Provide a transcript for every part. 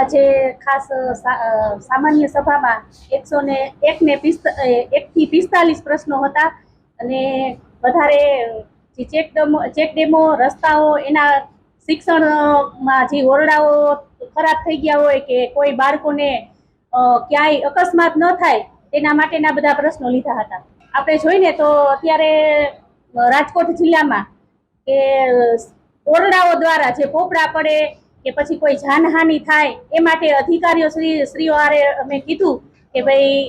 આજે ખાસ સામાન્ય સભામાં 101 થી 45 પ્રશ્નો હતા અને વધારે જે ચેક ડેમો રસ્તાઓ એના શિક્ષણમાં જે ઓરડાઓ ખરાબ થઈ ગયા હોય કે કોઈ બાળકોને ક્યાંય અકસ્માત ન થાય તેના માટેના બધા પ્રશ્નો લીધા હતા. આપણે જોઈને તો અત્યારે રાજકોટ જિલ્લામાં કે ઓરડાઓ દ્વારા જે પોપડા પડે કે પછી કોઈ જાનહાનિ થાય એ માટે અધિકારીઓ શ્રીઓ હારે અમે કીધું કે ભાઈ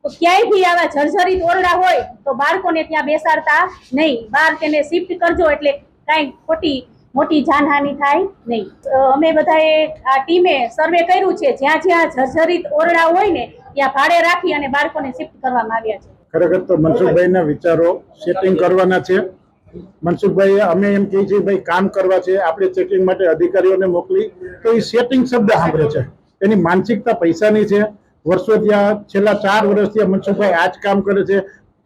ક્યાંય બી આવા જર્જરિત ઓરડા હોય તો બાળકોને ત્યાં બેસાડતા નહીં, બહાર તેને શિફ્ટ કરજો એટલે કાંઈ મોટી જાનહાનિ થાય નહીં. અમે બધાએ આ ટીમે સર્વે કર્યું છે, જ્યાં જ્યાં જર્જરિત ઓરડા હોય ને ત્યાં ભાડે રાખી અને બાળકોને શિફ્ટ કરવામાં આવ્યા છે. ખરેખર તો મનસુખભાઈના વિચારો સેટિંગ કરવાના છે. મનસુખભાઈ અમે એમ કહીએ છીએ ભાઈ કામ કરવા છે, આપણે ચેકિંગ માટે અધિકારીઓને મોકલી તો એ સેટિંગ શબ્દ સાંભળે છે. એની માનસિકતા પૈસાની છે. વર્ષો ત્યાં છેલ્લા 4 વર્ષથી મનસુખભાઈ આ જ કામ કરે છે.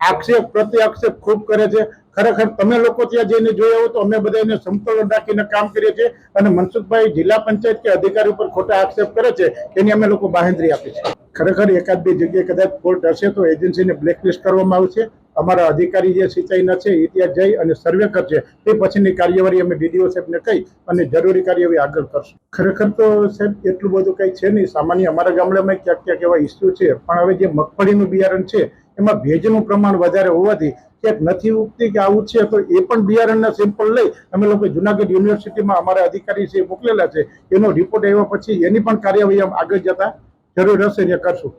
આક્ષેપ પ્રતિ આક્ષેપ ખૂબ કરે છે. ખરેખર તમે લોકો ત્યાં જઈને જોયા હો તો અમે બધા એને સમતોલન રાખીને કામ કરીએ છીએ અને મનસુખભાઈ જિલ્લા પંચાયત કે અધિકારી ઉપર ખોટા આક્ષેપ કરે છે એની અમે લોકો બાહેંધરી આપી છે. ખરેખર એકાદ બે જગ્યાએ કદાચ ફોલ્ટ હશે તો એજન્સીને બ્લેકલિસ્ટ કરવામાં આવશે. અમારા અધિકારી જે સિંચાઈના છે એ ત્યાં જઈ અને સર્વે કરશે, તે પછીની કાર્યવાહી અમે ડીડીઓ સાહેબને કહી અને જરૂરી કાર્યવાહી આગળ કરશું. ખરેખર તો સાહેબ એટલું બધું કંઈ છે નહીં. સામાન્ય અમારા ગામડામાં ક્યાંક ક્યાંક એવા ઇસ્યુ છે, પણ હવે જે મગફળીનું બિયારણ છે એમાં ભેજનું પ્રમાણ વધારે હોવાથી ક્યાંક નથી ઉગતી કે આવું છે, તો એ પણ બિયારણના સેમ્પલ લઈ અમે લોકો જુનાગઢ યુનિવર્સિટીમાં અમારા અધિકારી છે મોકલેલા છે. એનો રિપોર્ટ આવ્યા પછી એની પણ કાર્યવાહી આગળ જતા જરૂર હશે ને કરશું.